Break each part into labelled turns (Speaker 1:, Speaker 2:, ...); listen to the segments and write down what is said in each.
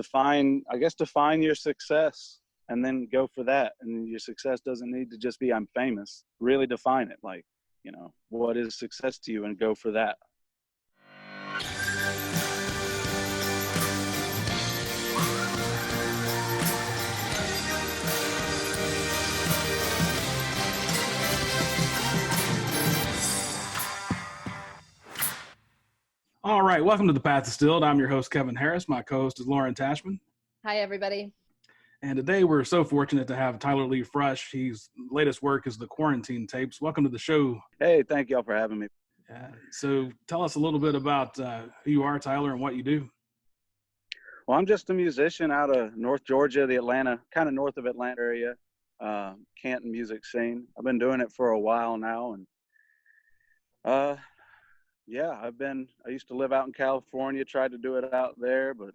Speaker 1: define your success and then go for that. And your success doesn't need to just be I'm famous. Really define it. Like, what is success to you, and go for that.
Speaker 2: All right, welcome to The Path Distilled. I'm your host, Kevin Harris. My co-host is Lauren Tashman.
Speaker 3: Hi, everybody.
Speaker 2: And today we're so fortunate to have Tyler Lee Frush. His latest work is the Quarantine Tapes. Welcome to the show.
Speaker 1: Hey, thank y'all for having me.
Speaker 2: So tell us a little bit about who you are, Tyler, and what you do.
Speaker 1: Well, I'm just a musician out of North Georgia, the Atlanta, kind of north of Atlanta area, Canton music scene. I've been doing it for a while now, and I used to live out in California, tried to do it out there, but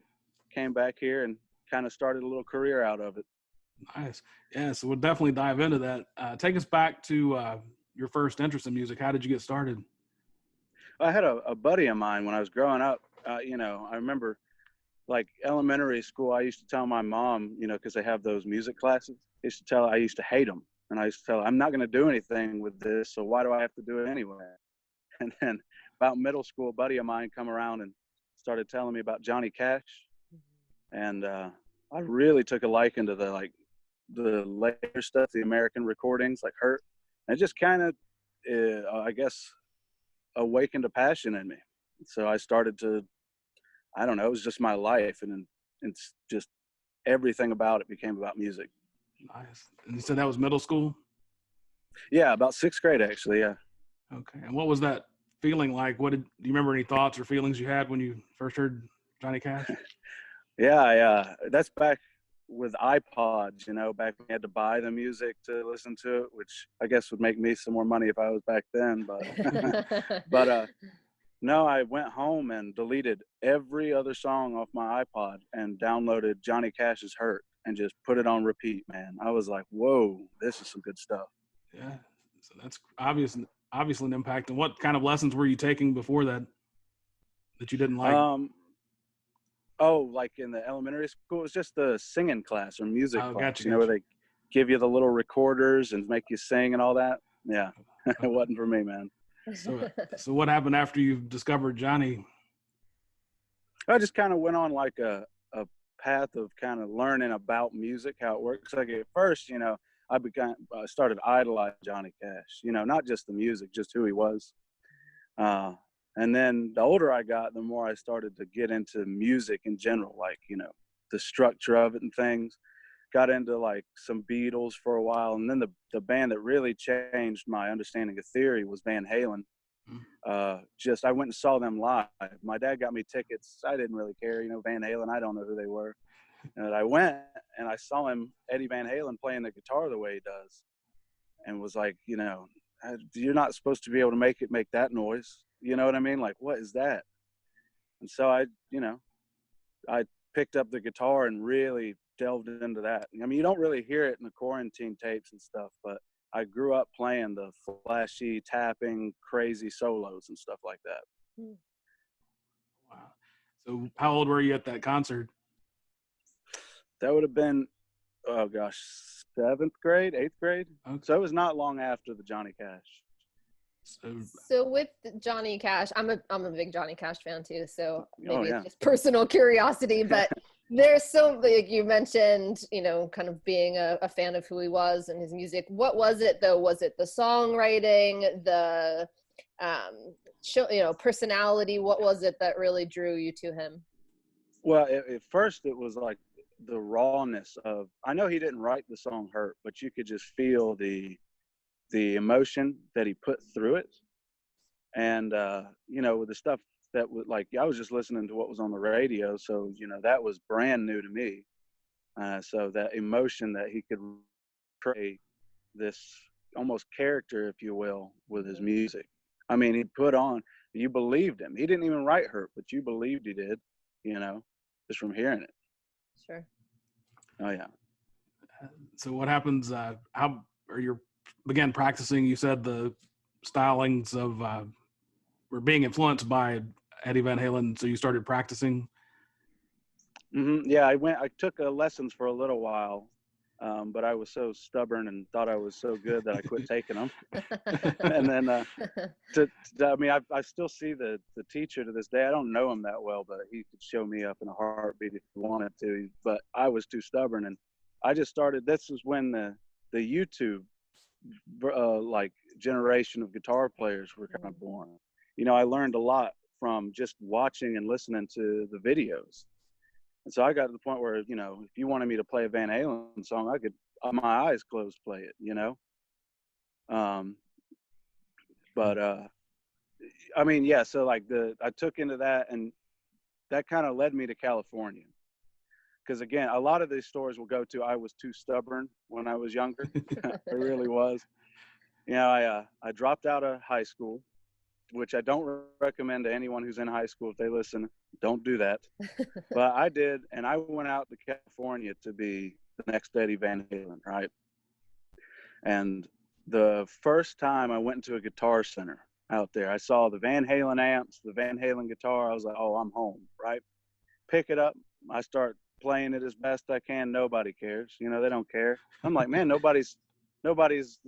Speaker 1: came back here and kind of started a little career out of it.
Speaker 2: Nice. Yeah, so we'll definitely dive into that. Take us back to your first interest in music. How did you get started?
Speaker 1: I had a buddy of mine when I was growing up. I remember like elementary school, I used to tell my mom, because they have those music classes, I used to hate them. And I used to tell her, I'm not going to do anything with this, so why do I have to do it anyway? And then about middle school, a buddy of mine come around and started telling me about Johnny Cash. And I really took a liking to the later stuff, the American recordings, like Hurt. And it just kind of, awakened a passion in me. So I started to, it was just my life. And it's just everything about it became about music.
Speaker 2: Nice. And you said that was middle school?
Speaker 1: Yeah, about 6th grade, actually, yeah.
Speaker 2: Okay. And what was that feeling like? Do you remember any thoughts or feelings you had when you first heard Johnny Cash?
Speaker 1: Yeah. That's back with iPods, back when you had to buy the music to listen to it, which I guess would make me some more money if I was back then. But, no, I went home and deleted every other song off my iPod and downloaded Johnny Cash's Hurt and just put it on repeat, man. I was like, whoa, this is some good stuff.
Speaker 2: Yeah. So that's obviously an impact. And what kind of lessons were you taking before that you didn't like?
Speaker 1: Like in the elementary school, it was just the singing class or music class,
Speaker 2: gotcha.
Speaker 1: Where they give you the little recorders and make you sing and all that. Yeah, it wasn't for me, man.
Speaker 2: So what happened after you discovered Johnny?
Speaker 1: I just kind of went on like a path of kind of learning about music, how it works. Like at first, I started idolizing Johnny Cash, not just the music, just who he was. And then the older I got, the more I started to get into music in general, like, the structure of it and things. Got into like some Beatles for a while. And then the band that really changed my understanding of theory was Van Halen. I went and saw them live. My dad got me tickets. I didn't really care, Van Halen, I don't know who they were. And I went and I saw Eddie Van Halen, playing the guitar the way he does, and was like, you're not supposed to be able to make that noise. You know what I mean? Like, what is that? And so I picked up the guitar and really delved into that. I mean, you don't really hear it in the Quarantine Tapes and stuff, but I grew up playing the flashy, tapping, crazy solos and stuff like that.
Speaker 2: Wow. So how old were you at that concert?
Speaker 1: That would have been, 7th grade, 8th grade. Okay. So it was not long after the Johnny Cash.
Speaker 3: So with Johnny Cash, I'm a big Johnny Cash fan too. So maybe it's just personal curiosity, but there's so, like you mentioned, kind of being a fan of who he was and his music. What was it though? Was it the songwriting, the personality? What was it that really drew you to him?
Speaker 1: Well, at first it was like the rawness of, I know he didn't write the song Hurt, but you could just feel the emotion that he put through it. And, with the stuff that was like, I was just listening to what was on the radio. So, that was brand new to me. So that emotion that he could create this almost character, if you will, with his music. I mean, he put on, you believed him. He didn't even write Hurt, but you believed he did, just from hearing it.
Speaker 3: Sure.
Speaker 1: Oh, yeah.
Speaker 2: So what happens, you began practicing, you said the stylings of, were being influenced by Eddie Van Halen, so you started practicing?
Speaker 1: Yeah, I took lessons for a little while, but I was so stubborn and thought I was so good that I quit taking them. And then, I mean, I still see the teacher to this day. I don't know him that well, but he could show me up in a heartbeat if he wanted to. But I was too stubborn, and I just started. This was when the YouTube like generation of guitar players were kind of born. You know, I learned a lot from just watching and listening to the videos. And so I got to the point where, you know, if you wanted me to play a Van Halen song, I could, my eyes closed, play it, you know? Um, but, I mean, yeah, so like I took into that, and that kind of led me to California. Because again, a lot of these stores we'll go to, I was too stubborn when I was younger. It really was. You know, I dropped out of high school, which I don't recommend to anyone who's in high school. If they listen, don't do that. But I did, and I went out to California to be the next Eddie Van Halen, right? And the first time I went into a Guitar Center out there, I saw the Van Halen amps, the Van Halen guitar. I was like, oh, I'm home, right? Pick it up. I start playing it as best I can. Nobody cares. You know, they don't care. I'm like, man, nobody's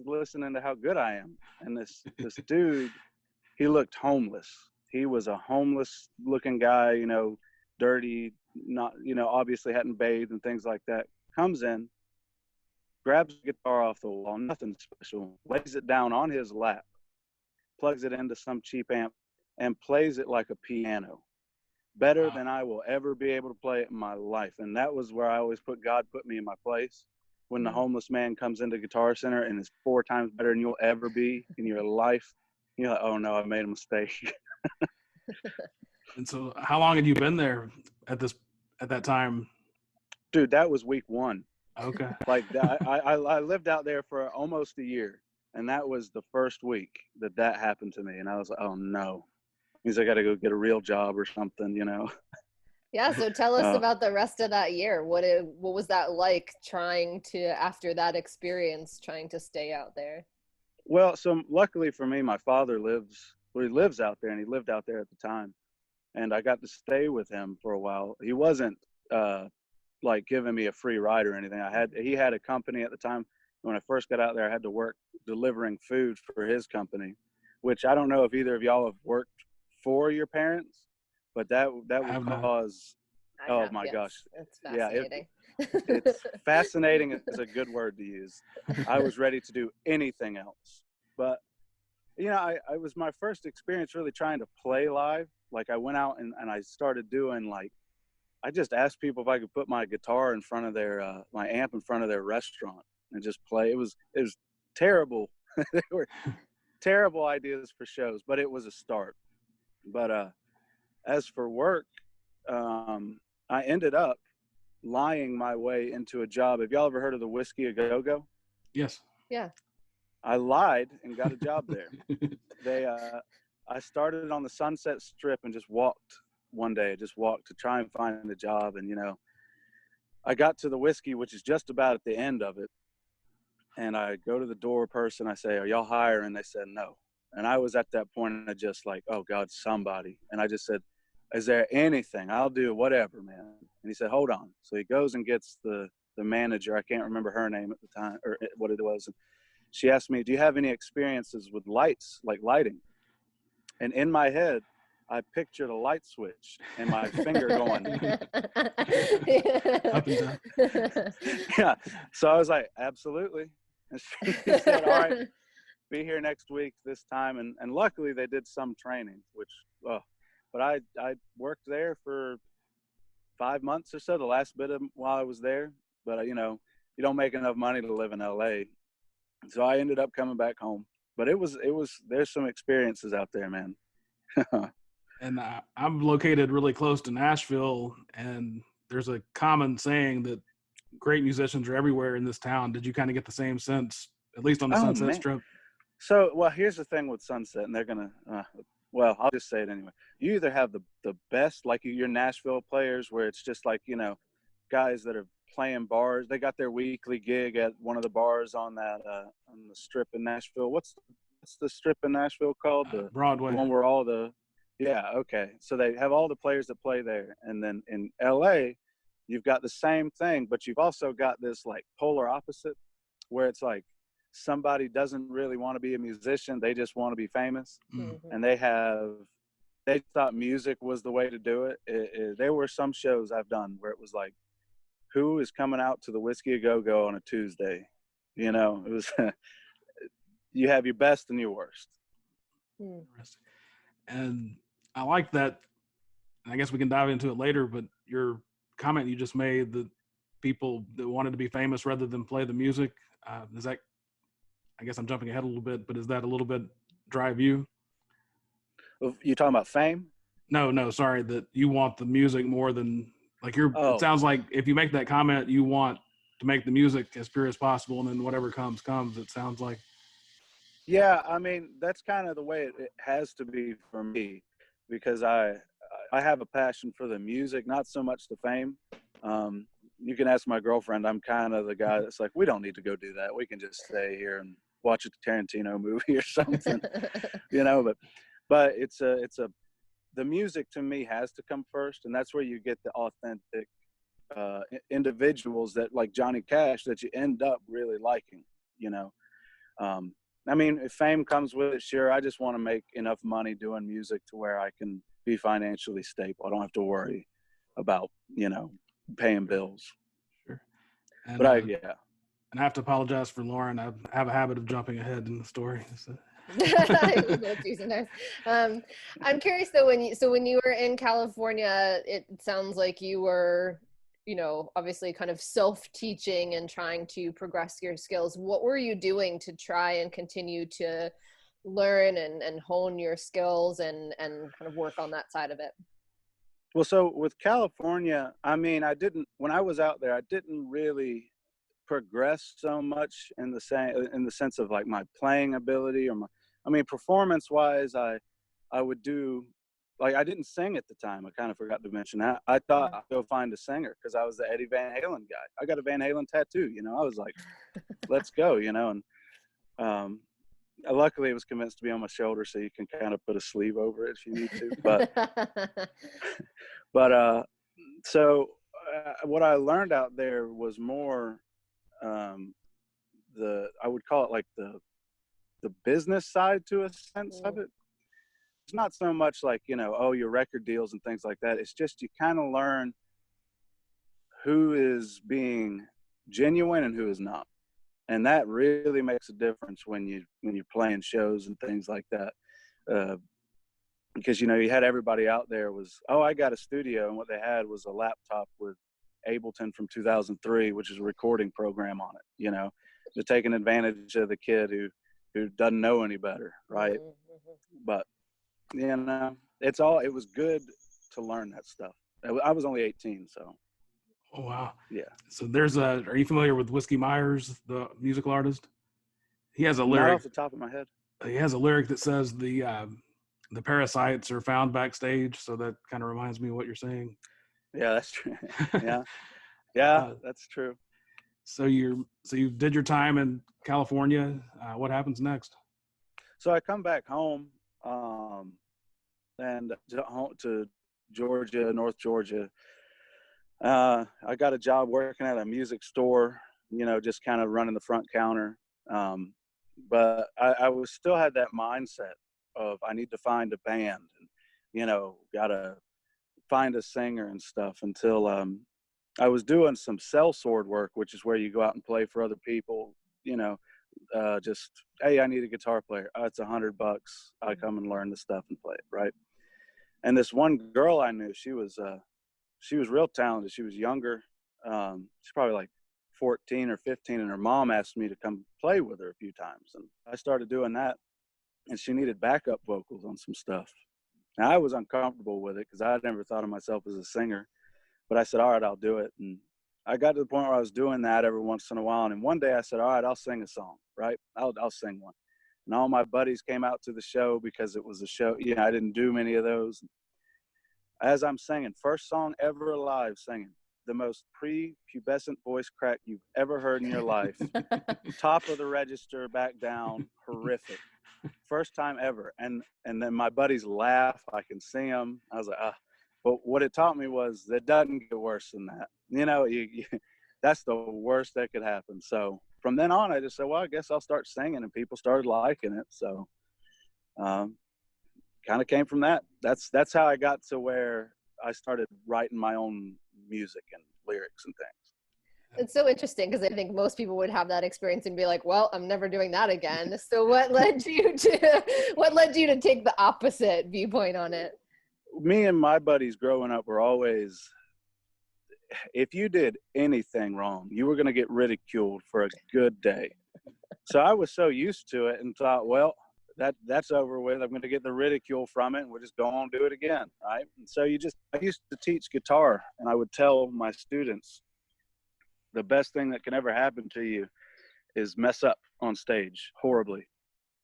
Speaker 1: listening to how good I am. And this dude, he looked homeless. He was a homeless looking guy, you know, dirty, not, you know, obviously hadn't bathed and things like that. Comes in, grabs the guitar off the wall, nothing special, lays it down on his lap, plugs it into some cheap amp, and plays it like a piano. Better than I will ever be able to play it in my life. And that was where I always God put me in my place. When the homeless man comes into Guitar Center and is 4 times better than you'll ever be in your life, you're like, oh no, I made a mistake.
Speaker 2: And so how long had you been there at that time?
Speaker 1: Dude, that was week 1.
Speaker 2: Okay.
Speaker 1: Like I lived out there for almost a year, and that was the first week that happened to me. And I was like, oh no, means I got to go get a real job or something, you know?
Speaker 3: Yeah. So tell us about the rest of that year. What was that like, trying to, after that experience, trying to stay out there?
Speaker 1: Well, so luckily for me, my father lives out there, and he lived out there at the time. And I got to stay with him for a while. He wasn't like giving me a free ride or anything. He had a company at the time. When I first got out there, I had to work delivering food for his company, which I don't know if either of y'all have worked for your parents, but that would cause, oh my gosh.
Speaker 3: It's fascinating.
Speaker 1: Yeah, it's fascinating is a good word to use. I was ready to do anything else. But, you know, I was my first experience really trying to play live. Like I went out and I started doing like, I just asked people if I could put my guitar in front of their, my amp in front of their restaurant and just play. It was terrible. They were terrible ideas for shows, but it was a start. But as for work, I ended up lying my way into a job. Have y'all ever heard of the Whiskey A Go-Go?
Speaker 2: Yes.
Speaker 3: Yeah.
Speaker 1: I lied and got a job there. I started on the Sunset Strip and just walked one day, just walked to try and find a job. And, you know, I got to the Whiskey, which is just about at the end of it. And I go to the door person. I say, are y'all hiring? They said, no. And I was at that point, and I just like, oh God, somebody. And I just said, is there anything? I'll do whatever, man. And he said, hold on. So he goes and gets the manager. I can't remember her name at the time or what it was. And she asked me, do you have any experiences with lights, like lighting? And in my head, I pictured a light switch and my finger going.
Speaker 2: Up and down.
Speaker 1: Yeah. So I was like, absolutely. And she said, all right, be here next week this time. And luckily they did some training, which, but I worked there for 5 months or so, the last bit of while I was there. But, you know, you don't make enough money to live in LA. So I ended up coming back home. But there's some experiences out there, man.
Speaker 2: And I'm located really close to Nashville, and there's a common saying that great musicians are everywhere in this town. Did you kind of get the same sense, at least on the Sunset Strip?
Speaker 1: So, well, here's the thing with Sunset, and they're going to, well, I'll just say it anyway. You either have the best, like your Nashville players, where it's just like, you know, guys that are playing bars. They got their weekly gig at one of the bars on that, on the Strip in Nashville. What's the Strip in Nashville called? The
Speaker 2: Broadway.
Speaker 1: The one where all the, yeah, okay. So they have all the players that play there. And then in LA, you've got the same thing, but you've also got this like polar opposite where it's like somebody doesn't really want to be a musician. They just want to be famous.
Speaker 3: Mm-hmm.
Speaker 1: And they thought music was the way to do it. There were some shows I've done where it was like, who is coming out to the Whiskey A Go-Go on a Tuesday? You know, it was, you have your best and your worst.
Speaker 2: Interesting. And I like that. I guess we can dive into it later, but your comment you just made that people that wanted to be famous rather than play the music, is that, I guess I'm jumping ahead a little bit, but is that a little bit drive you?
Speaker 1: You talking about fame?
Speaker 2: No, sorry, that you want the music more than like it sounds like if you make that comment, you want to make the music as pure as possible, and then whatever comes, it sounds like.
Speaker 1: Yeah, I mean, that's kind of the way it has to be for me, because I have a passion for the music, not so much the fame. You can ask my girlfriend. I'm kind of the guy that's like, we don't need to go do that. We can just stay here and watch a Tarantino movie or something, you know. But it's the music to me has to come first, and that's where you get the authentic individuals that like Johnny Cash that you end up really liking, you know. I mean, if fame comes with it, sure. I just want to make enough money doing music to where I can be financially stable. I don't have to worry about, you know, paying bills.
Speaker 2: Sure. And,
Speaker 1: but
Speaker 2: and I have to apologize for Lauren. I have a habit of jumping ahead in the story. So.
Speaker 3: I'm curious though, when you were in California, it sounds like you were, you know, obviously kind of self-teaching and trying to progress your skills. What were you doing to try and continue to learn and hone your skills and kind of work on that side of it?
Speaker 1: Well, so with California, I mean, when I was out there, I didn't really progress so much in the sense of like my playing ability or performance wise, I would do, like, I didn't sing at the time. I kind of forgot to mention that. I thought I'd go find a singer because I was the Eddie Van Halen guy. I got a Van Halen tattoo, you know. I was like, let's go, you know. And luckily it was convinced to be on my shoulder, so you can kind of put a sleeve over it if you need to. So what I learned out there was more I would call it like the business side to a sense of it. It's not so much like, you know, oh, your record deals and things like that. It's just you kind of learn who is being genuine and who is not. And that really makes a difference when you're playing shows and things like that. Because, you know, you had everybody out there was, oh, I got a studio. And what they had was a laptop with Ableton from 2003, which is a recording program on it. You know, they're taking advantage of the kid who doesn't know any better, right? But, you know, it was good to learn that stuff. I was only 18, so.
Speaker 2: Oh, wow.
Speaker 1: Yeah.
Speaker 2: So are you familiar with Whiskey Myers, the musical artist? He has a lyric.
Speaker 1: Not off the top of my head.
Speaker 2: He has a lyric that says the parasites are found backstage. So that kind of reminds me of what you're saying.
Speaker 1: Yeah, that's true. Yeah, that's true.
Speaker 2: So you did your time in California. What happens next?
Speaker 1: So I come back home, and to Georgia, North Georgia. I got a job working at a music store, you know, just kind of running the front counter. But I still had that mindset of I need to find a band, and, you know, gotta find a singer and stuff until I was doing some sellsword work, which is where you go out and play for other people, you know, just, hey, I need a guitar player. Oh, it's $100. I come and learn the stuff and play it, right? And this one girl I knew, she was real talented. She was younger. She's probably like 14 or 15, and her mom asked me to come play with her a few times. And I started doing that, and she needed backup vocals on some stuff. Now, I was uncomfortable with it because I had never thought of myself as a singer. But I said, all right, I'll do it. And I got to the point where I was doing that every once in a while. And one day I said, all right, I'll sing a song, right? I'll sing one. And all my buddies came out to the show because it was a show. You know, I didn't do many of those. As I'm singing, first song ever alive singing, the most prepubescent voice crack you've ever heard in your life. Top of the register, back down, horrific. First time ever. And then my buddies laugh. I can see them. I was like, But what it taught me was that doesn't get worse than that. That's the worst that could happen. So from then on, I just said, well, I guess I'll start singing, and people started liking it. So kind of came from that. That's how I got to where I started writing my own music and lyrics and things.
Speaker 3: It's so interesting because I think most people would have that experience and be like, well, I'm never doing that again. So what led you to take the opposite viewpoint on it?
Speaker 1: Me and my buddies growing up were always, if you did anything wrong, you were going to get ridiculed for a good day. So I was so used to it and thought, well, that's over with. I'm going to get the ridicule from it, and we'll just go on and do it again, right? And so I used to teach guitar, and I would tell my students, the best thing that can ever happen to you is mess up on stage horribly.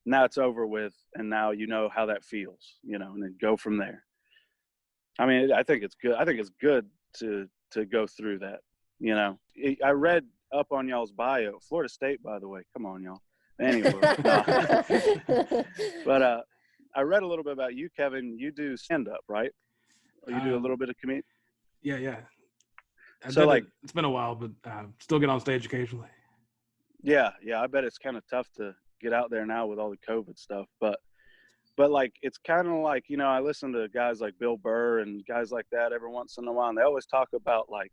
Speaker 1: Now it's over with, and now you know how that feels, and then go from there. I mean, I think it's good. I think it's good to go through that, I read up on y'all's bio, Florida State, by the way. Come on, y'all. Anyway, but I read a little bit about you, Kevin. You do stand-up, right? Or you do a little bit of comedy?
Speaker 2: Yeah.
Speaker 1: So
Speaker 2: it's been a while, but still get on stage occasionally.
Speaker 1: Yeah. I bet it's kind of tough to get out there now with all the COVID stuff, but like, it's kind of like, I listen to guys like Bill Burr and guys like that every once in a while, and they always talk about, like,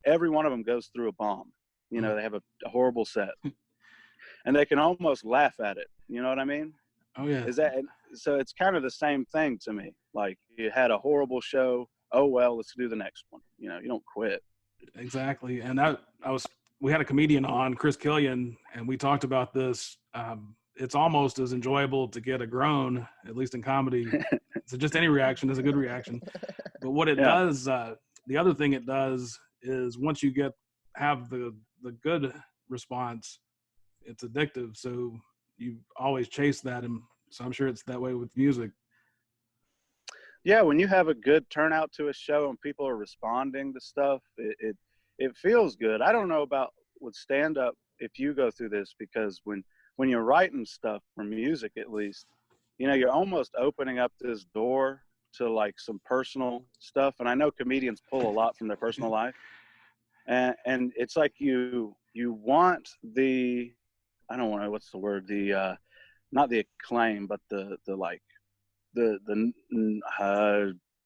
Speaker 1: every one of them goes through a bomb. They have a horrible set, and they can almost laugh at it. You know what I mean?
Speaker 2: Oh yeah.
Speaker 1: So it's kind of the same thing to me. Like, you had a horrible show. Oh well, let's do the next one. You don't quit.
Speaker 2: Exactly. And we had a comedian on, Chris Killian, and we talked about this. It's almost as enjoyable to get a groan, at least in comedy. So just any reaction is a good reaction. But what it does, the other thing it does is once you have the good response, it's addictive. So you always chase that. And so I'm sure it's that way with music.
Speaker 1: Yeah, when you have a good turnout to a show and people are responding to stuff, it feels good. I don't know about with stand-up if you go through this, because when you're writing stuff for music, at least, you're almost opening up this door to, like, some personal stuff. And I know comedians pull a lot from their personal life. And it's like you want the, I don't want to, what's the word? The, not the acclaim, but the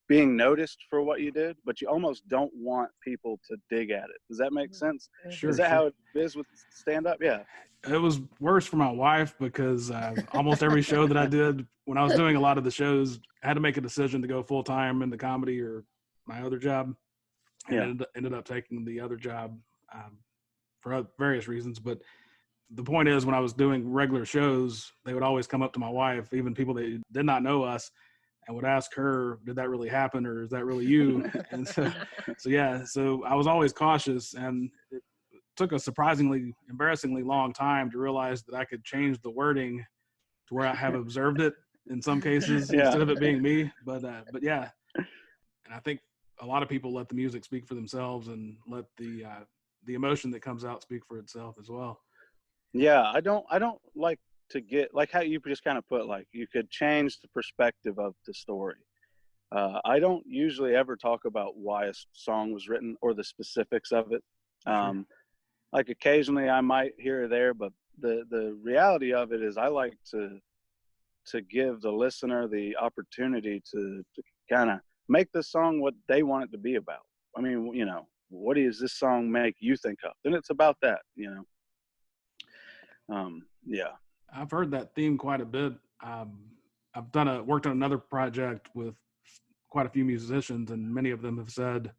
Speaker 1: being noticed for what you did, but you almost don't want people to dig at it. Does that make sense?
Speaker 2: Sure.
Speaker 1: Is that how it is with stand-up? Yeah.
Speaker 2: It was worse for my wife because almost every show that I did, when I was doing a lot of the shows, I had to make a decision to go full-time into comedy or my other job. And ended up taking the other job for various reasons. But the point is, when I was doing regular shows, they would always come up to my wife, even people that did not know us, and would ask her, did that really happen, or is that really you? And so I was always cautious, and it took a surprisingly, embarrassingly long time to realize that I could change the wording to where I have observed it in some cases instead of it being me. But yeah, and I think a lot of people let the music speak for themselves and let the emotion that comes out speak for itself as well.
Speaker 1: Yeah, I don't like to get, like how you just kind of put, like, you could change the perspective of the story. I don't usually ever talk about why a song was written or the specifics of it. Sure. Like, occasionally I might here or there, but the reality of it is I like to give the listener the opportunity to kind of make the song what they want it to be about. I mean, what does this song make you think of? Then it's about that, yeah.
Speaker 2: I've heard that theme quite a bit. I've worked on another project with quite a few musicians, and many of them have said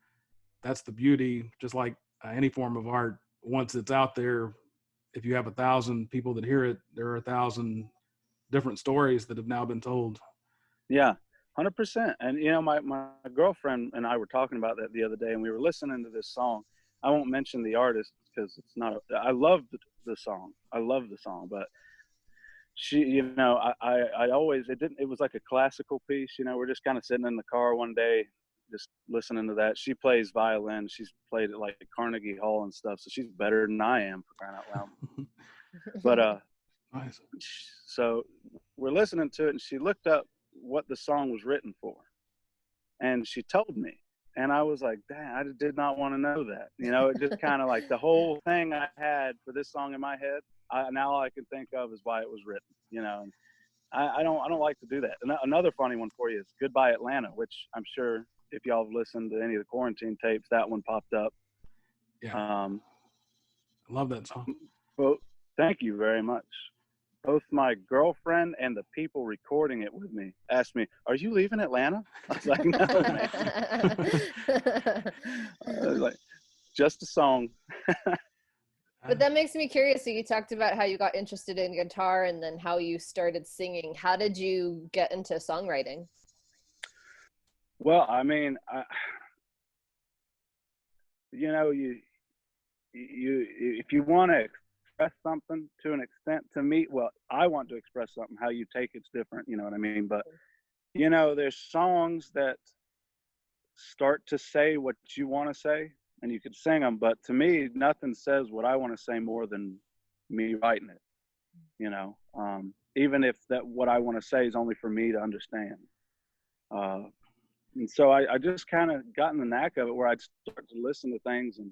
Speaker 2: that's the beauty, just like any form of art. Once it's out there, if you have 1,000 people that hear it, there are 1,000 different stories that have now been told.
Speaker 1: Yeah, 100%. And, my girlfriend and I were talking about that the other day, and we were listening to this song. I won't mention the artist because it's not, I love the song. I love the song, but she, I always, it was like a classical piece, we're just kind of sitting in the car one day, just listening to that. She plays violin. She's played at like Carnegie Hall and stuff. So she's better than I am, for crying out loud. But,
Speaker 2: nice.
Speaker 1: So we're listening to it, and she looked up what the song was written for. And she told me. And I was like, dang, I just did not want to know that. You know, it just kind of like the whole thing I had for this song in my head, now all I can think of is why it was written, you know. And I don't like to do that. And another funny one for you is Goodbye Atlanta, which I'm sure if y'all have listened to any of the quarantine tapes, that one popped up.
Speaker 2: Yeah. I love that song.
Speaker 1: Well, thank you very much. Both my girlfriend and the people recording it with me asked me, "Are you leaving Atlanta?" I was like, "No, man." I was like, just a song.
Speaker 3: But that makes me curious. So you talked about how you got interested in guitar and then how you started singing. How did you get into songwriting?
Speaker 1: Well, I mean, you know, you if you want to express something to an extent, to me, well, I want to express something. How you take it's different, you know what I mean? But you know, there's songs that start to say what you want to say, and you could sing them. But to me, nothing says what I want to say more than me writing it. You know, even if that what I want to say is only for me to understand. And so I just kind of got in the knack of it, where I'd start to listen to things and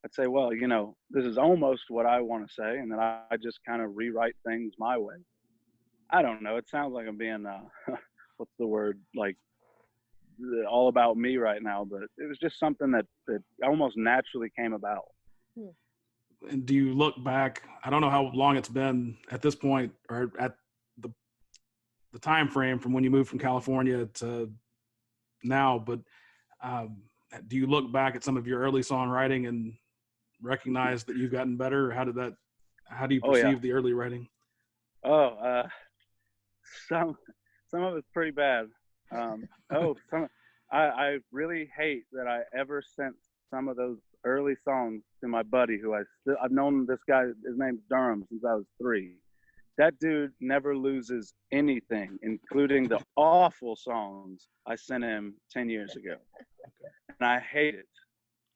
Speaker 1: I'd say, well, you know, this is almost what I want to say. And then I just kind of rewrite things my way. I don't know. It sounds like I'm being, what's the word? Like all about me right now, but it was just something that almost naturally came about.
Speaker 2: And do you look back, I don't know how long it's been at this point, or at the time frame from when you moved from California to now, but do you look back at some of your early songwriting and recognize that you've gotten better? How do you perceive the early writing?
Speaker 1: Some of it's pretty bad. I really hate that I ever sent some of those early songs to my buddy who I've known this guy, his name's Durham, since I was 3. That dude never loses anything, including the awful songs I sent him 10 years ago. And I hate it.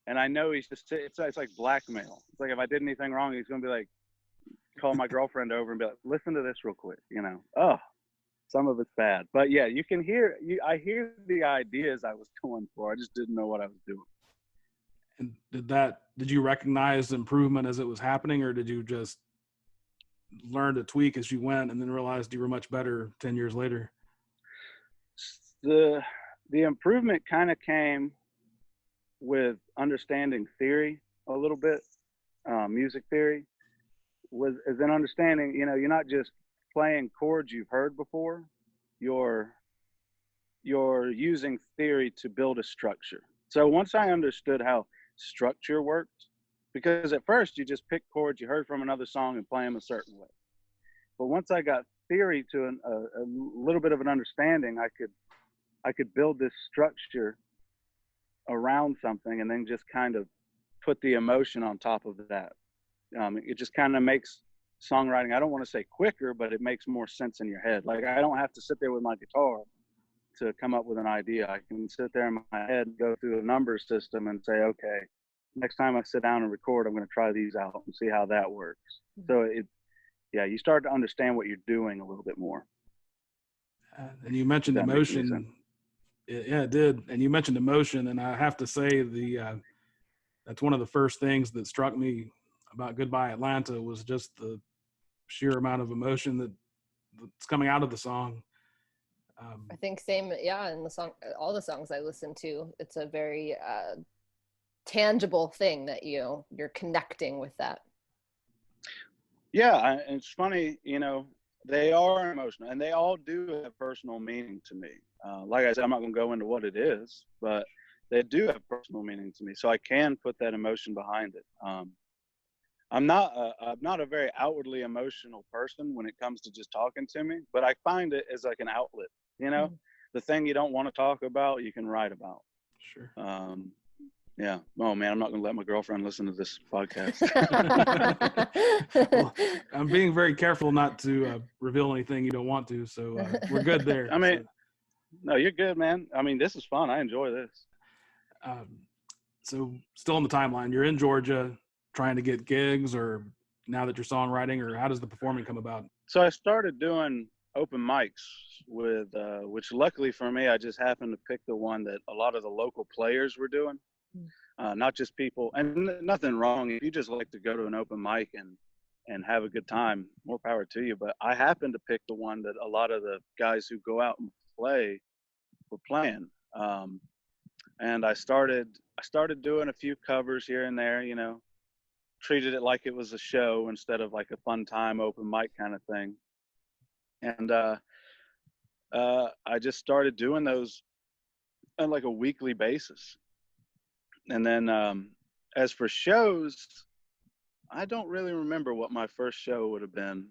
Speaker 1: And I know he's just, it's like blackmail. It's like if I did anything wrong, he's going to be like, call my girlfriend over and be like, listen to this real quick, you know. Oh, some of it's bad. But yeah, you can hear, I hear the ideas I was going for. I just didn't know what I was doing.
Speaker 2: And did you recognize improvement as it was happening, or did you just learn to tweak as you went and then realized you were much better 10 years later?
Speaker 1: The improvement kind of came with understanding theory a little bit. Music theory is an understanding, you know, you're not just playing chords you've heard before, you're using theory to build a structure. So once I understood how structure worked, because at first you just pick chords you heard from another song and play them a certain way. But once I got theory to a little bit of an understanding, I could build this structure around something and then just kind of put the emotion on top of that. It just kind of makes songwriting, I don't want to say quicker, but it makes more sense in your head. Like I don't have to sit there with my guitar to come up with an idea. I can sit there in my head and go through the number system and say, okay, next time I sit down and record, I'm going to try these out and see how that works. So you start to understand what you're doing a little bit more.
Speaker 2: And you mentioned emotion. Yeah, it did. And you mentioned emotion, and I have to say that's one of the first things that struck me about Goodbye Atlanta was just the sheer amount of emotion that's coming out of the song.
Speaker 3: I think same, yeah, in the song, all the songs I listen to, it's a very tangible thing that you're connecting with that.
Speaker 1: Yeah, it's funny, you know, they are emotional and they all do have personal meaning to me. Like I said, I'm not going to go into what it is, but they do have personal meaning to me. So I can put that emotion behind it. I'm not a very outwardly emotional person when it comes to just talking to me, but I find it as like an outlet, you know, the thing you don't want to talk about, you can write about.
Speaker 2: Sure.
Speaker 1: Yeah. Oh man, I'm not going to let my girlfriend listen to this podcast.
Speaker 2: Well, I'm being very careful not to reveal anything you don't want to. So we're good there.
Speaker 1: I mean, no, you're good, man. I mean, this is fun. I enjoy this.
Speaker 2: So still on the timeline, you're in Georgia trying to get gigs, or now that you're songwriting, or how does the performing come about?
Speaker 1: So I started doing open mics with, which luckily for me, I just happened to pick the one that a lot of the local players were doing. Not just people, and nothing wrong if you just like to go to an open mic and have a good time, more power to you. But I happened to pick the one that a lot of the guys who go out and play were playing. And I started doing a few covers here and there, you know, treated it like it was a show instead of like a fun time open mic kind of thing. And I just started doing those on like a weekly basis. And then as for shows, I don't really remember what my first show would have been,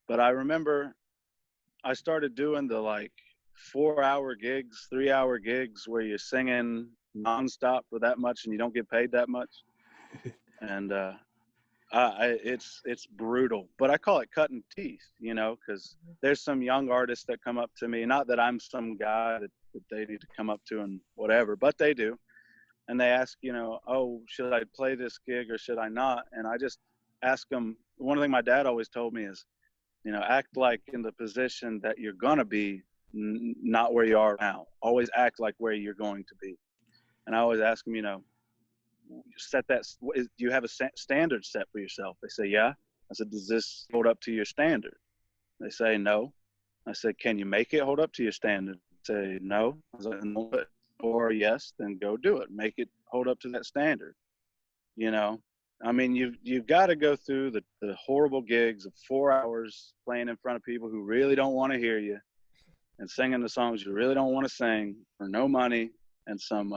Speaker 1: but I remember I started doing the like 4-hour gigs, 3-hour gigs where you're singing nonstop for that much and you don't get paid that much. And it's brutal, but I call it cutting teeth, you know, because there's some young artists that come up to me, not that I'm some guy that they need to come up to and whatever, but they do. And they ask, you know, oh, should I play this gig or should I not? And I just ask them, one thing my dad always told me is, you know, act like in the position that you're going to be, not where you are now. Always act like where you're going to be. And I always ask them, you know, set that, do you have a standard set for yourself? They say, yeah. I said, does this hold up to your standard? They say, no. I said, can you make it hold up to your standard? They say, no. I said, no. Or yes, then go do it. Make it hold up to that standard. You know, I mean, you've got to go through the horrible gigs of 4 hours playing in front of people who really don't want to hear you and singing the songs you really don't want to sing for no money and some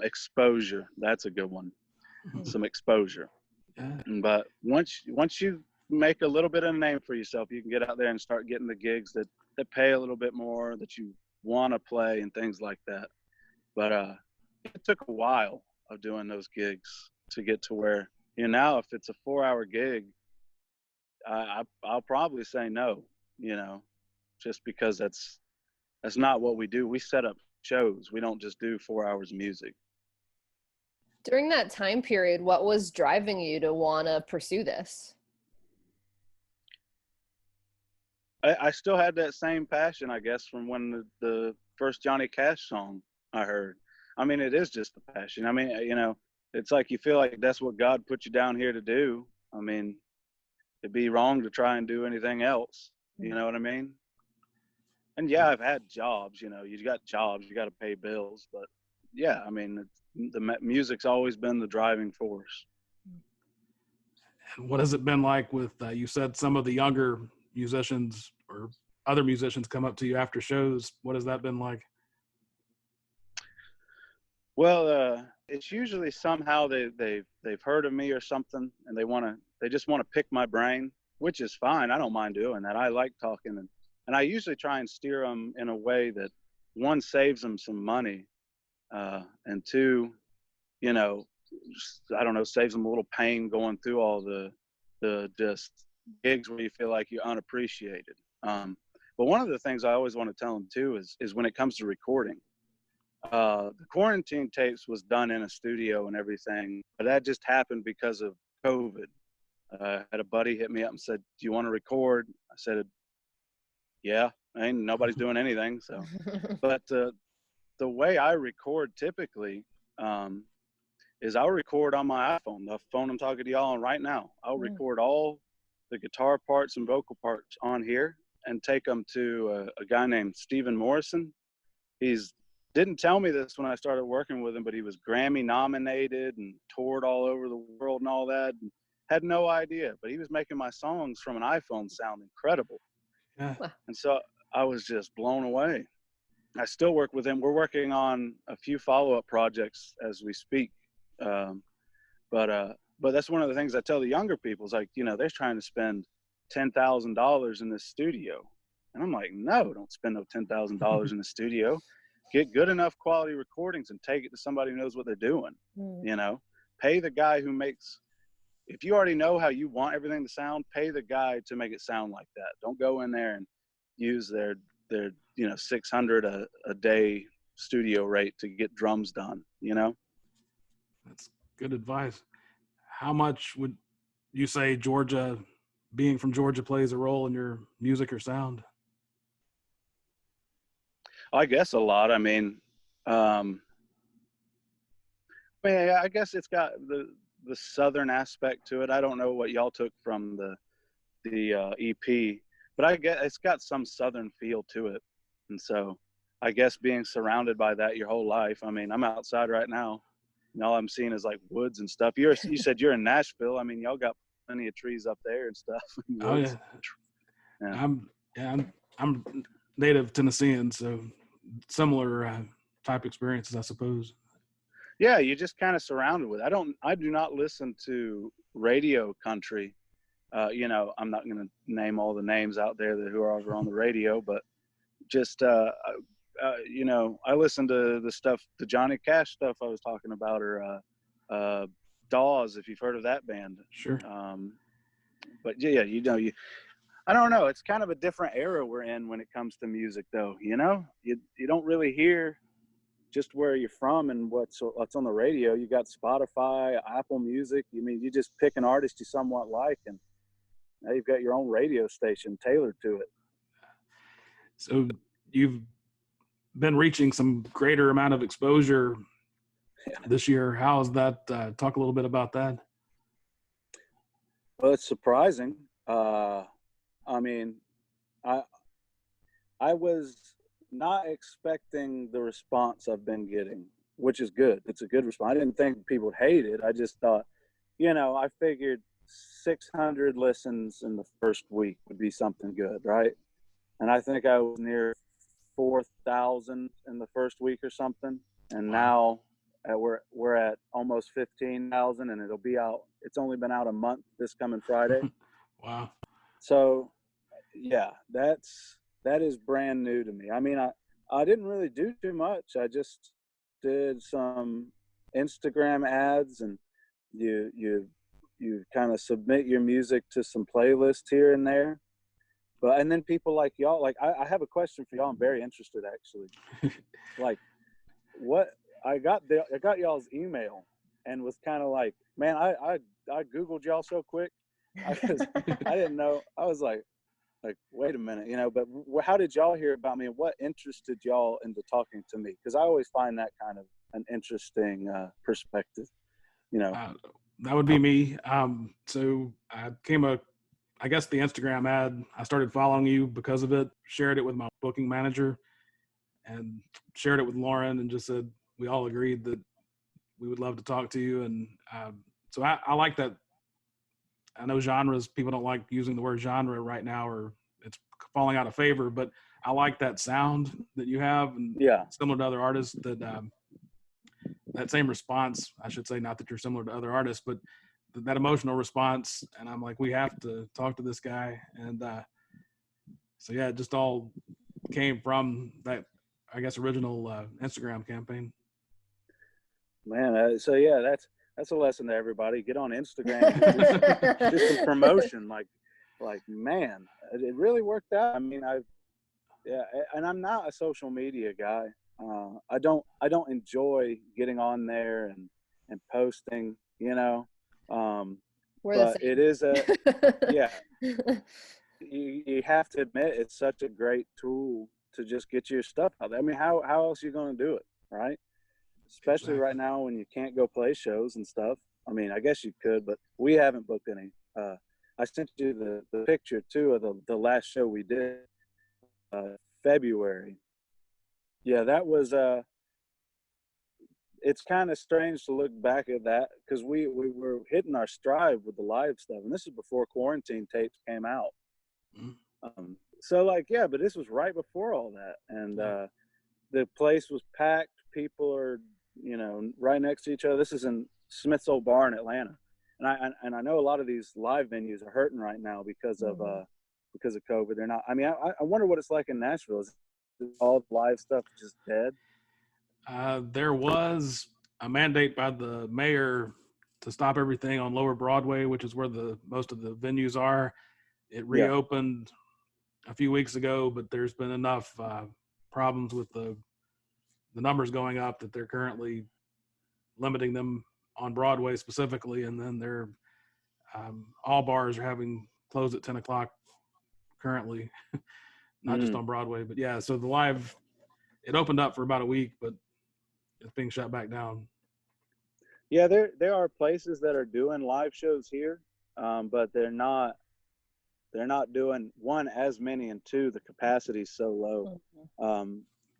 Speaker 1: exposure. That's a good one. Some exposure. But once you make a little bit of a name for yourself, you can get out there and start getting the gigs that pay a little bit more, that you want to play and things like that. But it took a while of doing those gigs to get to where, you know, now if it's a 4-hour gig, I'll probably say no, you know, just because that's not what we do. We set up shows. We don't just do 4 hours of music.
Speaker 3: During that time period, what was driving you to want to pursue this?
Speaker 1: I still had that same passion, I guess, from when the first Johnny Cash song I heard. I mean, it is just a passion. I mean, you know, it's like you feel like that's what God put you down here to do. I mean, it'd be wrong to try and do anything else. You know what I mean? And yeah, I've had jobs, you know, you got jobs, you got to pay bills. But yeah, I mean, the music's always been the driving force.
Speaker 2: And what has it been like with, you said some of the younger musicians or other musicians come up to you after shows. What has that been like?
Speaker 1: Well, it's usually somehow they've heard of me or something, and they just want to pick my brain, which is fine. I don't mind doing that. I like talking, and I usually try and steer them in a way that, one, saves them some money, and two, you know, I don't know, saves them a little pain going through all the just gigs where you feel like you're unappreciated. But one of the things I always want to tell them too is when it comes to recording. The quarantine tapes was done in a studio and everything, but that just happened because of COVID. I had a buddy hit me up and said, do you want to record? I said, yeah, nobody's doing anything. So, but the way I record typically is I'll record on my iPhone, the phone I'm talking to y'all on right now. I'll record all the guitar parts and vocal parts on here and take them to a guy named Stephen Morrison. He's didn't tell me this when I started working with him, but he was Grammy nominated and toured all over the world and all that. And had no idea, but he was making my songs from an iPhone sound incredible. Yeah. And so I was just blown away. I still work with him. We're working on a few follow-up projects as we speak. But that's one of the things I tell the younger people is like, you know, they're trying to spend $10,000 in this studio. And I'm like, no, don't spend no $10,000 in the studio. Get good enough quality recordings and take it to somebody who knows what they're doing. You know, pay the guy who makes, if you already know how you want everything to sound, pay the guy to make it sound like that. Don't go in there and use their you know, $600 a day studio rate to get drums done, you know?
Speaker 2: That's good advice. How much would you say being from Georgia plays a role in your music or sound?
Speaker 1: I guess a lot. I mean, I guess it's got the southern aspect to it. I don't know what y'all took from the EP, but I guess it's got some southern feel to it. And so I guess being surrounded by that your whole life. I mean, I'm outside right now, and all I'm seeing is like woods and stuff. You said you're in Nashville. I mean, y'all got plenty of trees up there and stuff.
Speaker 2: Oh yeah. I'm native Tennessean, so similar type experiences, I suppose.
Speaker 1: Yeah, you're just kind of surrounded with it. I do not listen to radio country. You know, I'm not going to name all the names out there who are over on the radio, but just, you know, I listen to the Johnny Cash stuff I was talking about, or Dawes, if you've heard of that band.
Speaker 2: Sure.
Speaker 1: But yeah, you know, I don't know. It's kind of a different era we're in when it comes to music, though. You know, you don't really hear just where you're from and what's on the radio. You got Spotify, Apple Music. I mean, you just pick an artist you somewhat like, and now you've got your own radio station tailored to it.
Speaker 2: So you've been reaching some greater amount of exposure this year. How's that? Talk a little bit about that.
Speaker 1: Well, it's surprising. I mean, I was not expecting the response I've been getting, which is good. It's a good response. I didn't think people would hate it. I just thought, you know, I figured 600 listens in the first week would be something good, right? And I think I was near 4,000 in the first week or something. And now we're at almost 15,000, and it'll be out. It's only been out a month this coming Friday.
Speaker 2: Wow.
Speaker 1: So yeah, that is brand new to me. I mean, I didn't really do too much. I just did some Instagram ads, and you kind of submit your music to some playlists here and there. And then people like y'all, like I have a question for y'all. I'm very interested, actually. Like, what I got y'all's email and was kind of like, man, I Googled y'all so quick. I didn't know. I was like, wait a minute, you know, but how did y'all hear about me, and what interested y'all into talking to me? Because I always find that kind of an interesting perspective, you know.
Speaker 2: That would be me. So I guess the Instagram ad, I started following you because of it, shared it with my booking manager, and shared it with Lauren, and just said we all agreed that we would love to talk to you. And so I like that. I know genres, people don't like using the word genre right now, or it's falling out of favor, but I like that sound that you have, and similar to other artists, that same response, I should say, not that you're similar to other artists, but that emotional response. And I'm like, we have to talk to this guy. And so yeah, it just all came from that, I guess, original Instagram campaign.
Speaker 1: Man, so yeah, that's a lesson to everybody. Get on Instagram, do some promotion. Like, man, it really worked out. I mean, and I'm not a social media guy. I don't enjoy getting on there and posting, you know. But it is you have to admit, it's such a great tool to just get your stuff out there. I mean, how else are you going to do it, right? Especially right now when you can't go play shows and stuff. I mean, I guess you could, but we haven't booked any. I sent you the picture too of the last show we did, February. Yeah, that was it's kind of strange to look back at that, because we were hitting our stride with the live stuff, and this is before quarantine tapes came out. So like, yeah, but this was right before all that, and the place was packed. People are, you know, right next to each other. This is in Smith's Old Bar in Atlanta, and I know a lot of these live venues are hurting right now because of COVID. They're not. I mean, I wonder what it's like in Nashville. Is all the live stuff just dead?
Speaker 2: There was a mandate by the mayor to stop everything on Lower Broadway, which is where most of the venues are. It reopened a few weeks ago, but there's been enough problems with the numbers going up that they're currently limiting them on Broadway specifically, and then they're all bars are having closed at 10 o'clock currently, not just on Broadway, but yeah. So the live it opened up for about a week, but it's being shut back down.
Speaker 1: Yeah, there are places that are doing live shows here, but they're not doing, one, as many, and two, the capacity is so low.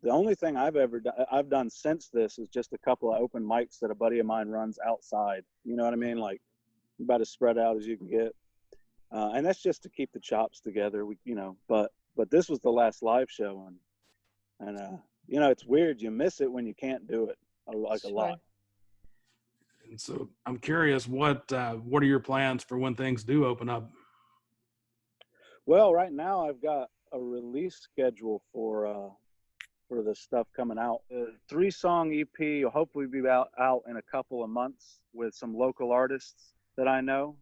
Speaker 1: The only thing I've done since this is just a couple of open mics that a buddy of mine runs outside. You know what I mean? Like about as spread out as you can get. And that's just to keep the chops together. But this was the last live show, and it's weird. You miss it when you can't do it, a lot.
Speaker 2: And so I'm curious, what are your plans for when things do open up?
Speaker 1: Well, right now I've got a release schedule for the stuff coming out. The 3-song EP will hopefully be out in a couple of months with some local artists that I know.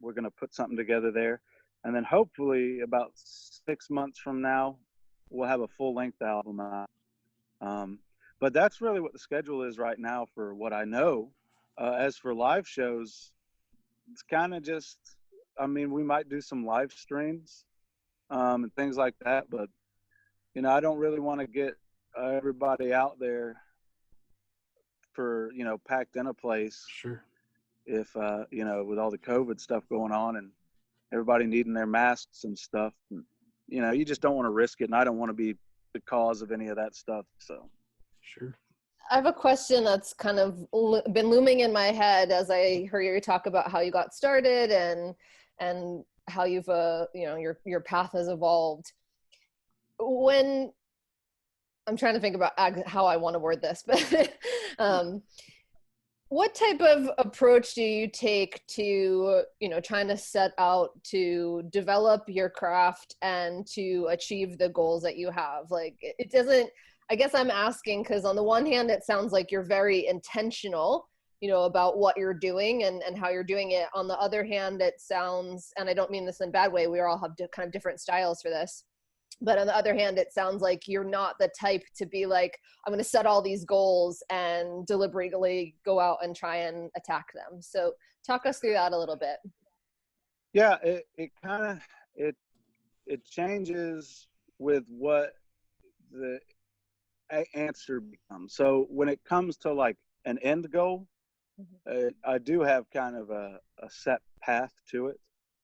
Speaker 1: We're going to put something together there. And then hopefully about 6 months from now, we'll have a full-length album out. But that's really what the schedule is right now for what I know. As for live shows, it's kind of just, we might do some live streams and things like that, but I don't really want to get everybody out there for, packed in a place.
Speaker 2: Sure.
Speaker 1: If, with all the COVID stuff going on and everybody needing their masks and stuff, you just don't want to risk it. And I don't want to be the cause of any of that stuff. So.
Speaker 2: Sure.
Speaker 3: I have a question that's kind of been looming in my head as I heard you talk about how you got started and how you've, your path has evolved. When I'm trying to think about how I want to word this, but what type of approach do you take to, trying to set out to develop your craft and to achieve the goals that you have? Like, it doesn't, I guess I'm asking because on the one hand, it sounds like you're very intentional, about what you're doing and how you're doing it. On the other hand, it sounds, and I don't mean this in a bad way, we all have kind of different styles for this. But on the other hand, it sounds like you're not the type to be like, I'm going to set all these goals and deliberately go out and try and attack them. So talk us through that a little bit.
Speaker 1: Yeah, it kind of, it changes with what the answer becomes. So when it comes to like an end goal, I do have kind of a set path to it.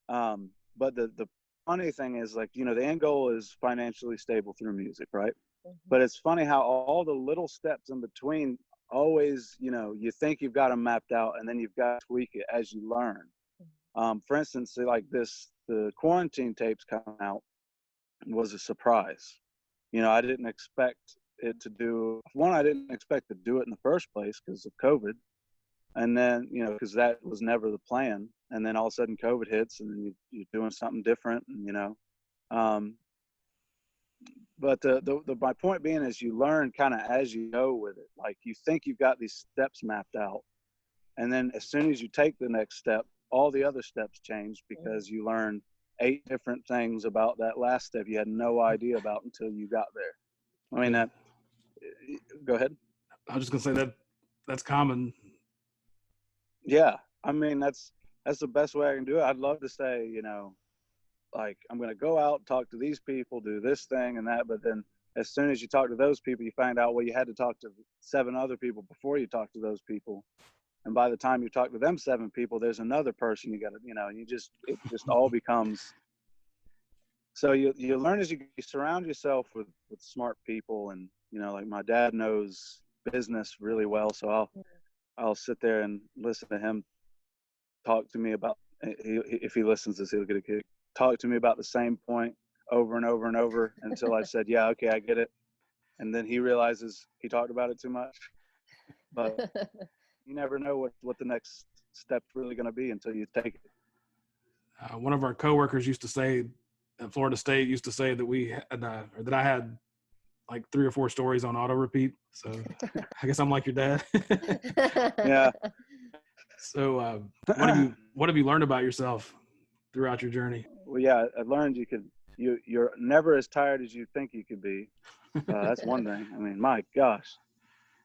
Speaker 1: But the funny thing is, like, the end goal is financially stable through music, right? But it's funny how all the little steps in between always, you think you've got them mapped out and then you've got to tweak it as you learn. For instance, like the quarantine tapes coming out was a surprise. I didn't expect it to do, I didn't expect to do it in the first place because of COVID. And then, because that was never the plan. And then all of a sudden COVID hits and then you're doing something different, and, but my point being is you learn kind of as you go with it. Like, you think you've got these steps mapped out. And then as soon as you take the next step, all the other steps change because you learn 8 different things about that last step you had no idea about until you got there. Go ahead.
Speaker 2: I was just gonna say that's common.
Speaker 1: Yeah, that's the best way I can do it. I'd love to say, like, I'm going to go out, talk to these people, do this thing and that. But then as soon as you talk to those people, you find out, well, you had to talk to 7 other people before you talk to those people. And by the time you talk to them 7 people, there's another person you got to, and it just all becomes. So you learn as you surround yourself with smart people. And, like, my dad knows business really well. So I'll sit there and listen to him talk to me about, if he listens to this, he'll get a kick. Talk to me about the same point over and over and over until I said, yeah, okay, I get it. And then he realizes he talked about it too much. But you never know what the next step's really going to be until you take it.
Speaker 2: One of our coworkers used to say at Florida State, used to say that we had, or that I had like 3 or 4 stories on auto repeat. So I guess I'm like your dad.
Speaker 1: Yeah.
Speaker 2: So what have you learned about yourself throughout your journey?
Speaker 1: Well, yeah, I learned you're never as tired as you think you could be. That's one thing. My gosh.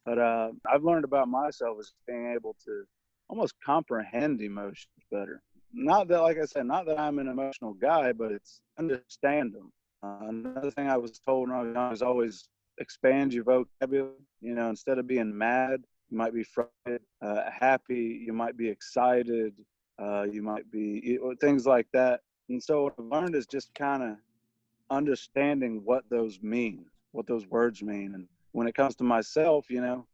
Speaker 1: But I've learned about myself as being able to almost comprehend emotions better. Not that, like I said, not that I'm an emotional guy, but it's understand them. Another thing I was told when I was young is always expand your vocabulary. You know, instead of being mad, you might be frightened, happy, you might be excited, you might be things like that. And so what I've learned is just kind of understanding what those mean, what those words mean. And when it comes to myself, you know,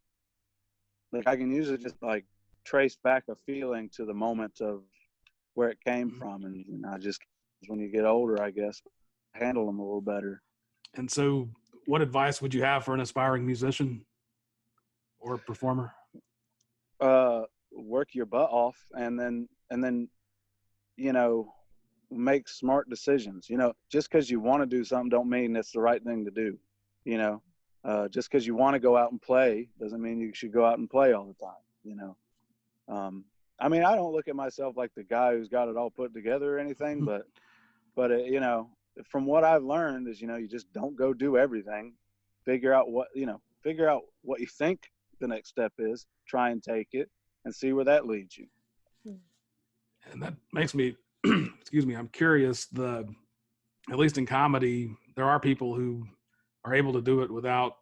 Speaker 1: like I can usually just like trace back a feeling to the moment of where it came from. And you know, I just, when you get older, I guess, handle them a little better.
Speaker 2: And so what advice would you have for an aspiring musician or performer?
Speaker 1: Work your butt off, and then, you know, make smart decisions. You know, just because you want to do something don't mean it's the right thing to do. You know, just because you want to go out and play doesn't mean you should go out and play all the time. You know, I mean, I don't look at myself like the guy who's got it all put together or anything, but you know, from what I've learned is, you know, you just don't go do everything. Figure out what you think the next step is, try and take it and see where that leads you.
Speaker 2: And that makes me, excuse me, I'm curious, at least in comedy, there are people who are able to do it without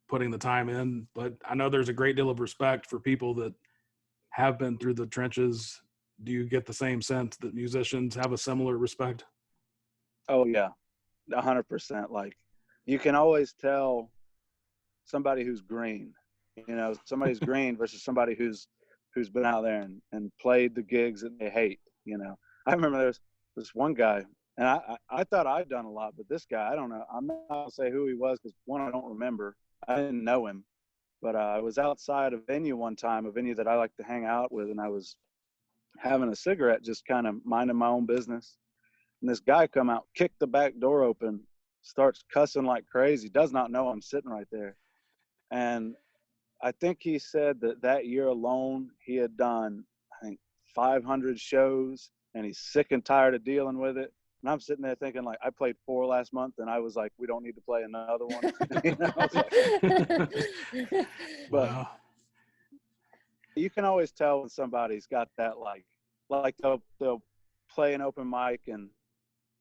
Speaker 2: putting the time in, but I know there's a great deal of respect for people that have been through the trenches. Do you get the same sense that musicians have a similar respect?
Speaker 1: Oh yeah, 100%. Like, you can always tell somebody who's green, you know, somebody's green versus somebody who's been out there and played the gigs that they hate. You know, I remember there was this one guy, and I thought I'd done a lot, but this guy, I don't know. I'm not going to say who he was because, one, I don't remember. I didn't know him. But I was outside a venue one time, a venue that I like to hang out with, and I was having a cigarette, just kind of minding my own business. And this guy come out, kicked the back door open, starts cussing like crazy, does not know I'm sitting right there. And I think he said that year alone, he had done, I think, 500 shows, and he's sick and tired of dealing with it. And I'm sitting there thinking, like, I played 4 last month, and I was like, we don't need to play another one. You know? But wow. You can always tell when somebody's got that, like they'll play an open mic, and,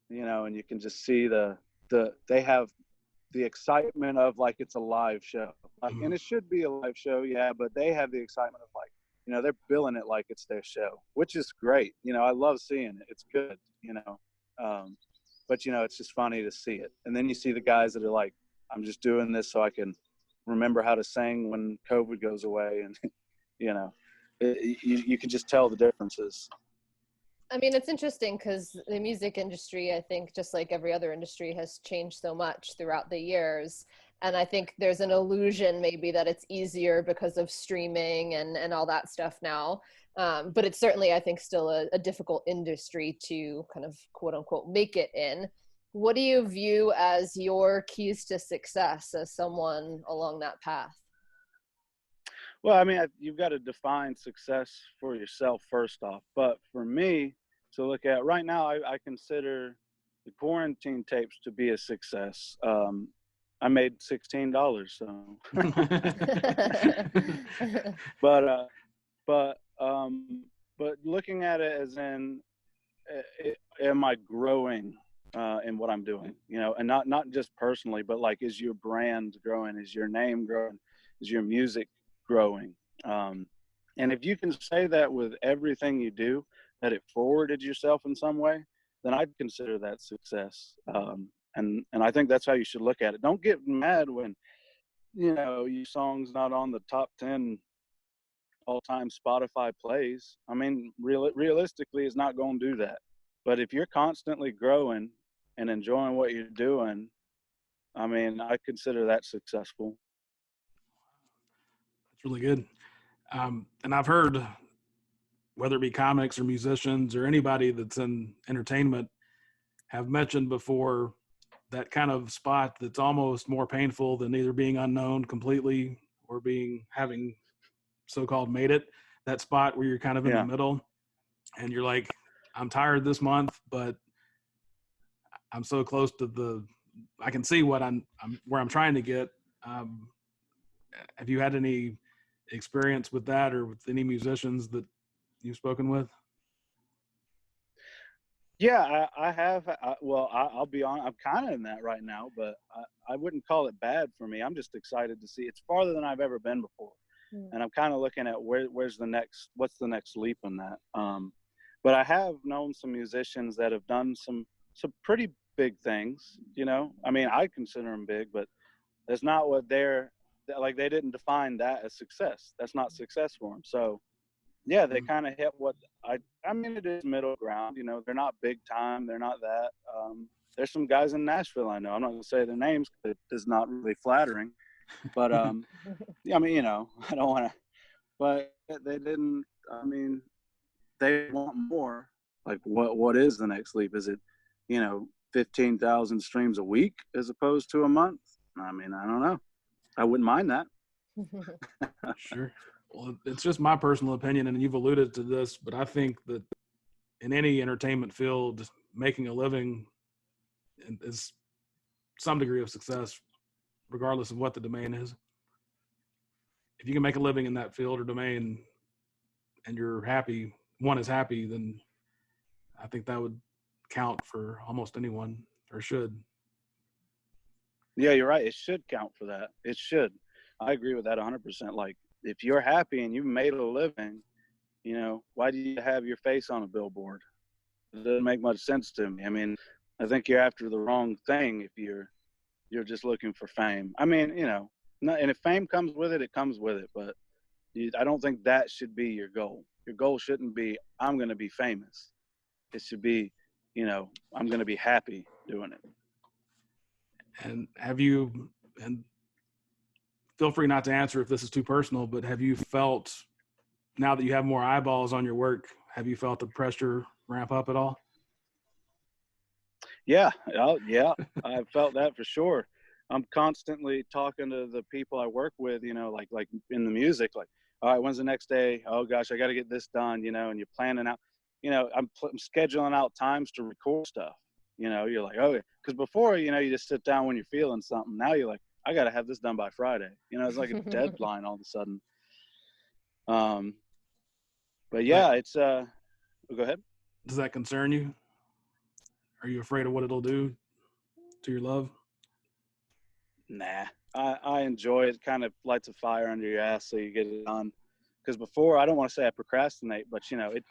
Speaker 1: you know, and you can just see they have the excitement of, like, it's a live show. Like, and it should be a live show, yeah, but they have the excitement of, like, you know, they're billing it like it's their show, which is great. You know, I love seeing it. It's good, you know. But, you know, it's just funny to see it. And then you see the guys that are like, I'm just doing this so I can remember how to sing when COVID goes away. And, you know, you can just tell the differences.
Speaker 3: I mean, it's interesting because the music industry, I think, just like every other industry, has changed so much throughout the years. And I think there's an illusion maybe that it's easier because of streaming and all that stuff now. But it's certainly, I think, still a difficult industry to kind of, quote unquote, make it in. What do you view as your keys to success as someone along that path?
Speaker 1: Well, I mean, you've got to define success for yourself first off. But for me to look at right now, I consider the quarantine tapes to be a success. I made $16, so. But looking at it as in, am I growing in what I'm doing? You know, and not just personally, but like, is your brand growing? Is your name growing? Is your music growing? And if you can say that with everything you do, that it forwarded yourself in some way, then I'd consider that success. And I think that's how you should look at it. Don't get mad when, you know, your song's not on the top 10 all-time Spotify plays. I mean, realistically, it's not going to do that. But if you're constantly growing and enjoying what you're doing, I mean, I consider that successful.
Speaker 2: That's really good. And I've heard, whether it be comics or musicians or anybody that's in entertainment, have mentioned before that kind of spot that's almost more painful than either being unknown completely or having so-called made it. That spot where you're kind of in the middle and you're like, I'm tired this month, but I'm so close to I can see what where I'm trying to get. Have you had any experience with that, or with any musicians that you've spoken with?
Speaker 1: Yeah, I have. I'll be on. I'm kind of in that right now, but I wouldn't call it bad for me. I'm just excited to see. It's farther than I've ever been before, and I'm kind of looking at what's the next leap in that. But I have known some musicians that have done some pretty big things. You know, I mean, I consider them big, but that's not what like. They didn't define that as success. That's not success for them. So yeah, they kind of hit what I mean, it is middle ground. You know, they're not big time. They're not that. There's some guys in Nashville I know. I'm not going to say their names because it is not really flattering. But, yeah, I mean, you know, I don't want to. But they didn't, I mean, they want more. Like, what is the next leap? Is it, 15,000 streams a week as opposed to a month? I mean, I don't know. I wouldn't mind that.
Speaker 2: Sure. Well, it's just my personal opinion, and you've alluded to this, but I think that in any entertainment field, making a living is some degree of success, regardless of what the domain is. If you can make a living in that field or domain and you're happy, one is happy, then I think that would count for almost anyone, or should.
Speaker 1: Yeah, you're right. It should count for that. It should. I agree with that 100%. Like, if you're happy and you've made a living, why do you have your face on a billboard? It doesn't make much sense to me. I mean, I think you're after the wrong thing if you're just looking for fame. I mean, and if fame comes with it, it comes with it. But I don't think that should be your goal. Your goal shouldn't be, I'm going to be famous. It should be, I'm going to be happy doing it.
Speaker 2: And and feel free not to answer if this is too personal, but have you felt, now that you have more eyeballs on your work, have you felt the pressure ramp up at all?
Speaker 1: Yeah. I felt that for sure. I'm constantly talking to the people I work with, like in the music, like, all right, when's the next day? Oh gosh, I got to get this done, and you're planning out, I'm scheduling out times to record stuff. You're like, oh, because before, you just sit down when you're feeling something. Now you're like, I got to have this done by Friday. It's like a deadline all of a sudden. But yeah, it's, go ahead.
Speaker 2: Does that concern you? Are you afraid of what it'll do to your love?
Speaker 1: Nah, I enjoy it. It kind of lights a fire under your ass so you get it done. Because before, I don't want to say I procrastinate, but,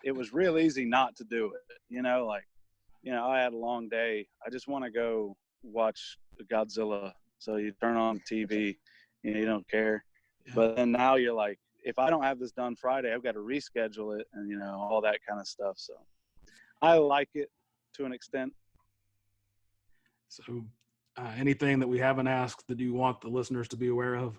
Speaker 1: it was real easy not to do it. I had a long day. I just want to go watch Godzilla. So you turn on TV, you don't care. Yeah. But then now you're like, if I don't have this done Friday, I've got to reschedule it and, all that kind of stuff. So I like it to an extent.
Speaker 2: So anything that we haven't asked that you want the listeners to be aware of?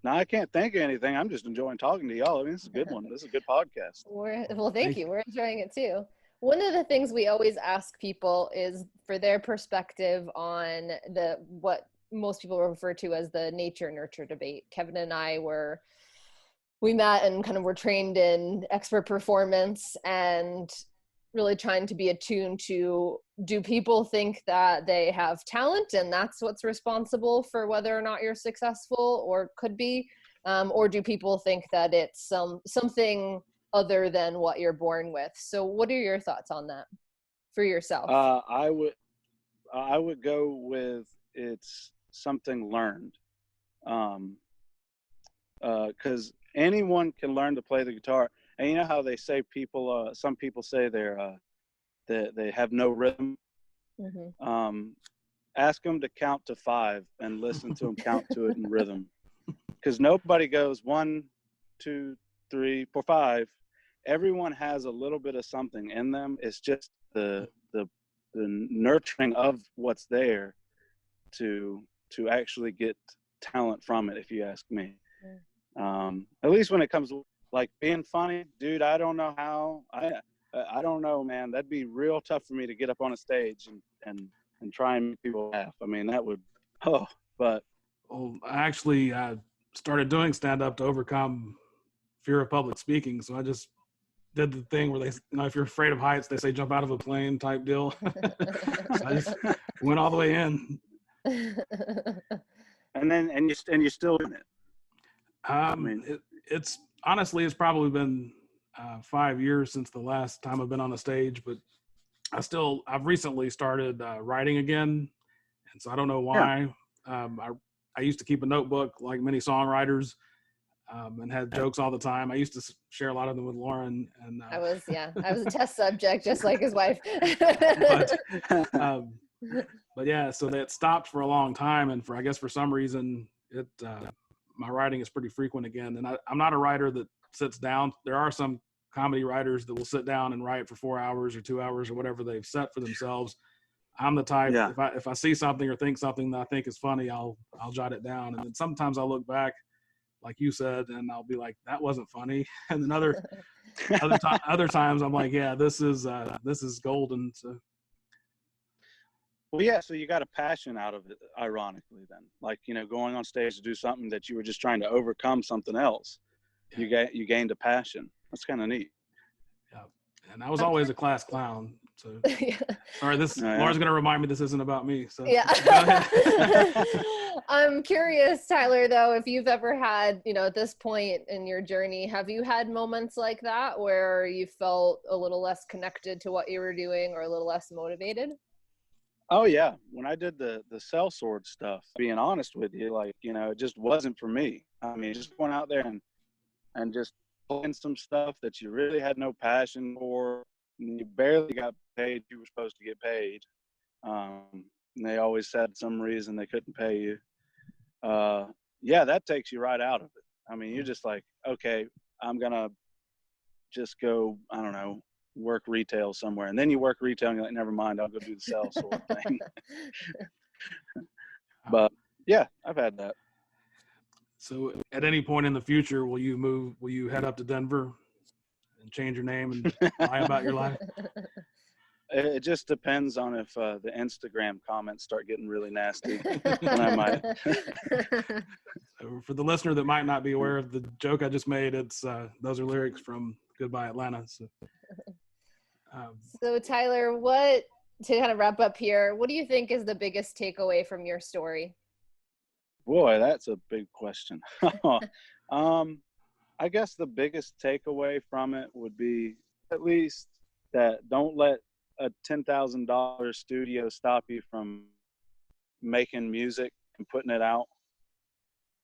Speaker 1: No, I can't think of anything. I'm just enjoying talking to y'all. I mean, this is a good one. This is a good podcast.
Speaker 3: Well, thank you. We're enjoying it too. One of the things we always ask people is for their perspective on what most people refer to as the nature nurture debate. Kevin and I we met and kind of were trained in expert performance and really trying to be attuned to, do people think that they have talent and that's what's responsible for whether or not you're successful or could be, or do people think that it's something other than what you're born with? So what are your thoughts on that for yourself?
Speaker 1: I would go with it's something learned, because anyone can learn to play the guitar. And you know how they say some people say they have no rhythm. Mm-hmm. Ask them to count to 5 and listen to them count to it in rhythm, because nobody goes 1, 2, 3, 4, 5. Everyone has a little bit of something in them. It's just the nurturing of what's there to actually get talent from it, if you ask me. At least when it comes to like being funny, dude, I don't know how. I don't know, man. That'd be real tough for me to get up on a stage and try and make people laugh. I mean, that would, but.
Speaker 2: Well, I actually started doing stand-up to overcome fear of public speaking. So I just did the thing where they, if you're afraid of heights, they say jump out of a plane type deal. So I just went all the way in. And
Speaker 1: you're still doing it.
Speaker 2: I mean, honestly, it's probably been 5 years since the last time I've been on a stage, but I've recently started writing again. And so I don't know why. I used to keep a notebook like many songwriters, and had jokes all the time. I used to share a lot of them with Lauren. And
Speaker 3: I was a test subject, just like his wife.
Speaker 2: but yeah, so that stopped for a long time, and I guess for some reason my writing is pretty frequent again. And I'm not a writer that sits down. There are some comedy writers that will sit down and write for 4 hours or 2 hours or whatever they've set for themselves. I'm the type, if I see something or think something that I think is funny, I'll jot it down. And then sometimes I'll look back, like you said, and I'll be like, that wasn't funny. And then other times I'm like, yeah, this is golden. So.
Speaker 1: Well, yeah, so you got a passion out of it, ironically, then. Like, going on stage to do something that you were just trying to overcome something else. Yeah. You gained a passion. That's kind of neat.
Speaker 2: Yeah. And I was always a class clown. So sorry, Laura's going to remind me this isn't about me. So
Speaker 3: yeah. I'm curious, Tyler, though, if you've ever had, at this point in your journey, have you had moments like that where you felt a little less connected to what you were doing or a little less motivated?
Speaker 1: Oh yeah. When I did the cell sword stuff, being honest with you, like, it just wasn't for me. I mean, just going out there and just playing some stuff that you really had no passion for, and you barely got paid you were supposed to get paid. And they always said some reason they couldn't pay you. That takes you right out of it. I mean, you're just like, okay, I'm gonna just go, I don't know, work retail somewhere. And then you work retail and you're like, never mind, I'll go do the cell sword thing. But yeah, I've had that.
Speaker 2: So at any point in the future, will you head up to Denver and change your name and lie about your life?
Speaker 1: It just depends on if the Instagram comments start getting really nasty. Then I might.
Speaker 2: So for the listener that might not be aware of the joke I just made, those are lyrics from Goodbye Atlanta.
Speaker 3: So Tyler, to kind of wrap up here, what do you think is the biggest takeaway from your story?
Speaker 1: Boy, that's a big question. I guess the biggest takeaway from it would be at least that don't let a $10,000 studio stop you from making music and putting it out.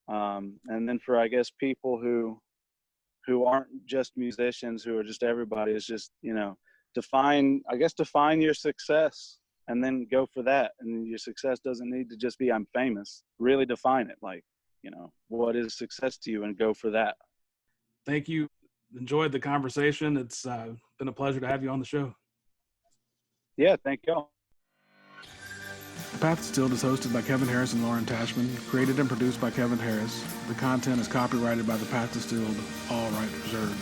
Speaker 1: And then for, I guess, people who aren't just musicians, who are just everybody, is just, define your success and then go for that. And your success doesn't need to just be, I'm famous. Really define it. Like, what is success to you, and go for that.
Speaker 2: Thank you. Enjoyed the conversation. It's been a pleasure to have you on the show.
Speaker 1: Yeah, thank y'all.
Speaker 2: The Path Distilled is hosted by Kevin Harris and Lauren Tashman, created and produced by Kevin Harris. The content is copyrighted by The Path Distilled, all rights reserved.